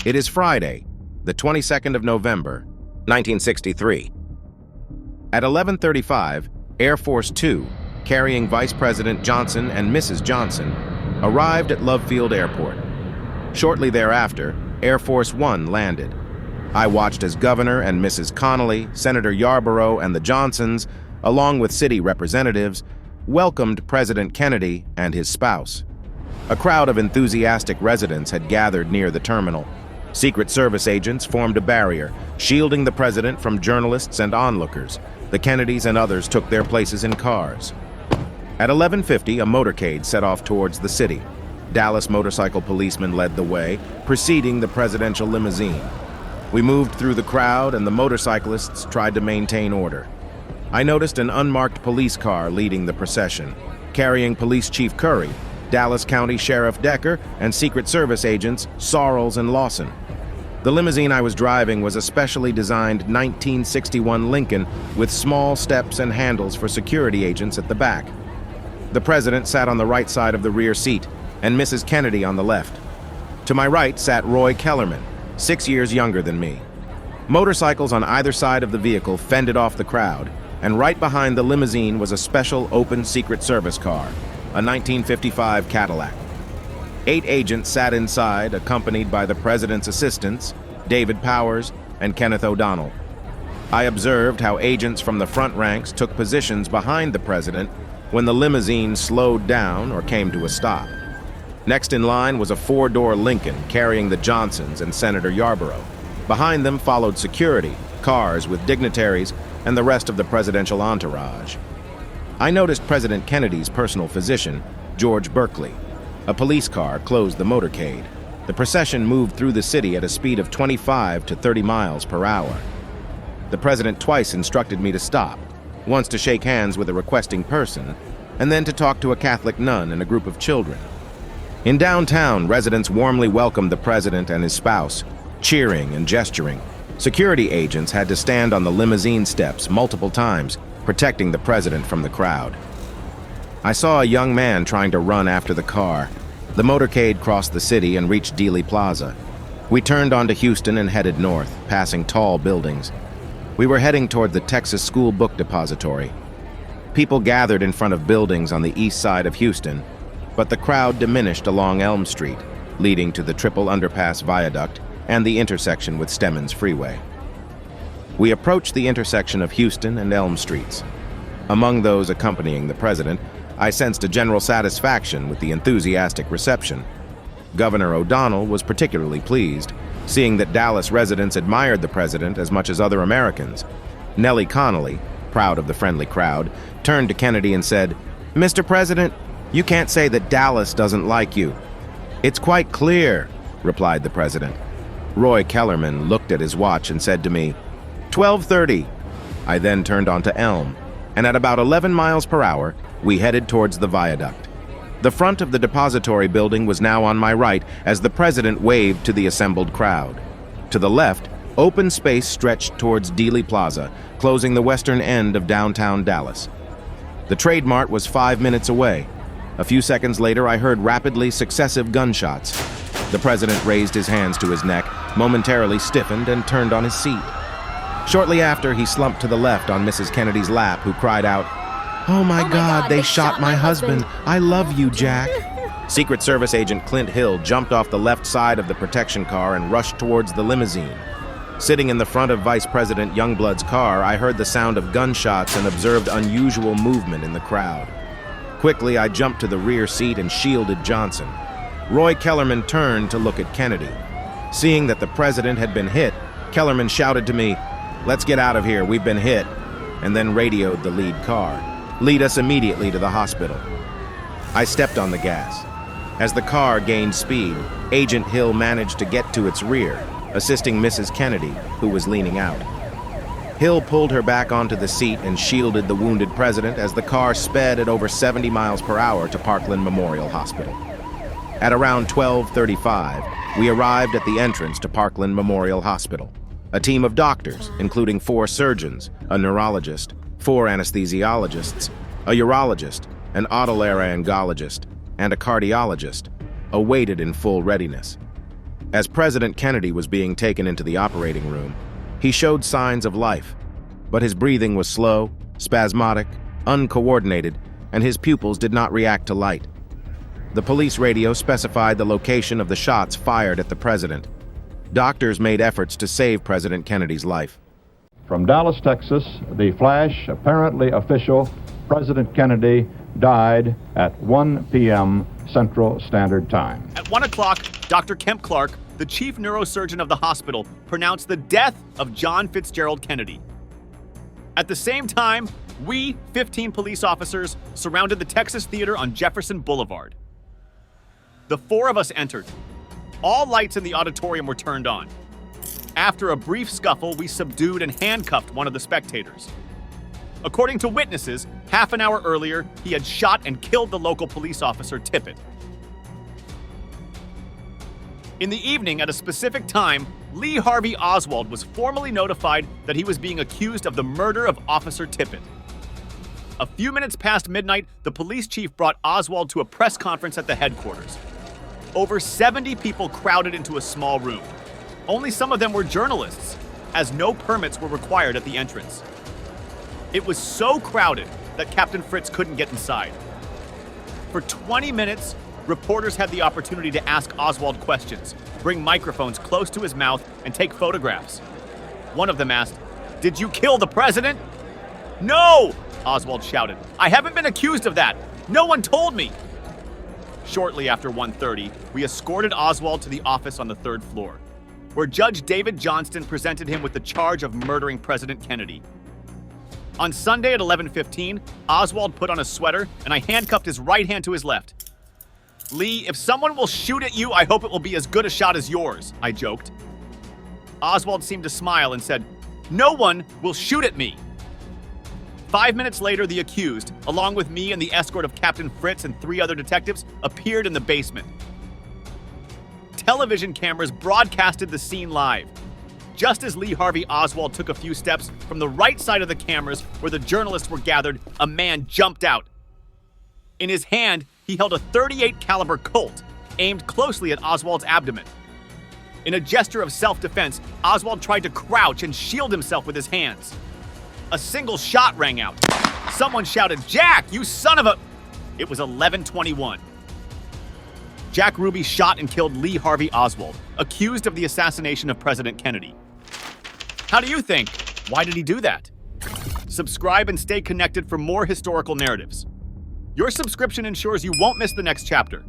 It is Friday, the 22nd of November, 1963. At 11:35, Air Force Two, carrying Vice President Johnson and Mrs. Johnson, arrived at Love Field Airport. Shortly thereafter, Air Force One landed. I watched as Governor and Mrs. Connolly, Senator Yarborough, and the Johnsons, along with city representatives, welcomed President Kennedy and his spouse. A crowd of enthusiastic residents had gathered near the terminal. Secret Service agents formed a barrier, shielding the president from journalists and onlookers. The Kennedys and others took their places in cars. At 11:50, a motorcade set off towards the city. Dallas motorcycle policemen led the way, preceding the presidential limousine. We moved through the crowd, and the motorcyclists tried to maintain order. I noticed an unmarked police car leading the procession, carrying Police Chief Curry, Dallas County Sheriff Decker, and Secret Service agents Sarles and Lawson. The limousine I was driving was a specially designed 1961 Lincoln with small steps and handles for security agents at the back. The president sat on the right side of the rear seat, and Mrs. Kennedy on the left. To my right sat Roy Kellerman, 6 years younger than me. Motorcycles on either side of the vehicle fended off the crowd, and right behind the limousine was a special open Secret Service car, a 1955 Cadillac. 8 agents sat inside, accompanied by the president's assistants, David Powers and Kenneth O'Donnell. I observed how agents from the front ranks took positions behind the president when the limousine slowed down or came to a stop. Next in line was a 4-door Lincoln carrying the Johnsons and Senator Yarborough. Behind them followed security, cars with dignitaries, and the rest of the presidential entourage. I noticed President Kennedy's personal physician, George Berkeley. A police car closed the motorcade. The procession moved through the city at a speed of 25 to 30 miles per hour. The president twice instructed me to stop, once to shake hands with a requesting person, and then to talk to a Catholic nun and a group of children. In downtown, residents warmly welcomed the president and his spouse, cheering and gesturing. Security agents had to stand on the limousine steps multiple times, protecting the president from the crowd. I saw a young man trying to run after the car. The motorcade crossed the city and reached Dealey Plaza. We turned onto Houston and headed north, passing tall buildings. We were heading toward the Texas School Book Depository. People gathered in front of buildings on the east side of Houston, but the crowd diminished along Elm Street, leading to the Triple Underpass Viaduct and the intersection with Stemmons Freeway. We approached the intersection of Houston and Elm Streets. Among those accompanying the president, I sensed a general satisfaction with the enthusiastic reception. Governor O'Donnell was particularly pleased, seeing that Dallas residents admired the president as much as other Americans. Nellie Connolly, proud of the friendly crowd, turned to Kennedy and said, "Mr. President, you can't say that Dallas doesn't like you." "It's quite clear," replied the president. Roy Kellerman looked at his watch and said to me, 12:30. I then turned onto Elm, and at about 11 miles per hour, we headed towards the viaduct. The front of the depository building was now on my right as the president waved to the assembled crowd. To the left, open space stretched towards Dealey Plaza, closing the western end of downtown Dallas. The Trade Mart was 5 minutes away. A few seconds later, I heard rapidly successive gunshots. The president raised his hands to his neck, momentarily stiffened, and turned on his seat. Shortly after, he slumped to the left on Mrs. Kennedy's lap, who cried out, "Oh my God, they shot my husband. I love you, Jack." Secret Service agent Clint Hill jumped off the left side of the protection car and rushed towards the limousine. Sitting in the front of Vice President Youngblood's car, I heard the sound of gunshots and observed unusual movement in the crowd. Quickly, I jumped to the rear seat and shielded Johnson. Roy Kellerman turned to look at Kennedy. Seeing that the president had been hit, Kellerman shouted to me, "Let's get out of here, we've been hit," and then radioed the lead car. "Lead us immediately to the hospital." I stepped on the gas. As the car gained speed, Agent Hill managed to get to its rear, assisting Mrs. Kennedy, who was leaning out. Hill pulled her back onto the seat and shielded the wounded president as the car sped at over 70 miles per hour to Parkland Memorial Hospital. At around 12:35, we arrived at the entrance to Parkland Memorial Hospital. A team of doctors, including 4 surgeons, a neurologist, 4 anesthesiologists, a urologist, an otolaryngologist, and a cardiologist, awaited in full readiness. As President Kennedy was being taken into the operating room, he showed signs of life, but his breathing was slow, spasmodic, uncoordinated, and his pupils did not react to light. The police radio specified the location of the shots fired at the president. Doctors made efforts to save President Kennedy's life. From Dallas, Texas, the flash, apparently official, President Kennedy died at 1 p.m. Central Standard Time. At 1 o'clock, Dr. Kemp Clark, the chief neurosurgeon of the hospital, pronounced the death of John Fitzgerald Kennedy. At the same time, we, 15 police officers, surrounded the Texas Theater on Jefferson Boulevard. The four of us entered. All lights in the auditorium were turned on. After a brief scuffle, we subdued and handcuffed one of the spectators. According to witnesses, half an hour earlier, he had shot and killed the local police officer, Tippit. In the evening, at a specific time, Lee Harvey Oswald was formally notified that he was being accused of the murder of Officer Tippit. A few minutes past midnight, the police chief brought Oswald to a press conference at the headquarters. Over 70 people crowded into a small room. Only some of them were journalists, as no permits were required at the entrance. It was so crowded that Captain Fritz couldn't get inside. For 20 minutes, reporters had the opportunity to ask Oswald questions, bring microphones close to his mouth, and take photographs. One of them asked, "Did you kill the president?" "No!" Oswald shouted. "I haven't been accused of that. No one told me." Shortly after 1:30, we escorted Oswald to the office on the 3rd floor, where Judge David Johnston presented him with the charge of murdering President Kennedy. On Sunday at 11:15, Oswald put on a sweater and I handcuffed his right hand to his left. "Lee, if someone will shoot at you, I hope it will be as good a shot as yours," I joked. Oswald seemed to smile and said, "No one will shoot at me." 5 minutes later, the accused, along with me and the escort of Captain Fritz and 3 other detectives, appeared in the basement. Television cameras broadcasted the scene live. Just as Lee Harvey Oswald took a few steps from the right side of the cameras where the journalists were gathered, a man jumped out. In his hand, he held a .38 caliber Colt, aimed closely at Oswald's abdomen. In a gesture of self-defense, Oswald tried to crouch and shield himself with his hands. A single shot rang out. Someone shouted, "Jack, you son of a..." It was 11:21. Jack Ruby shot and killed Lee Harvey Oswald, accused of the assassination of President Kennedy. How do you think? Why did he do that? Subscribe and stay connected for more historical narratives. Your subscription ensures you won't miss the next chapter.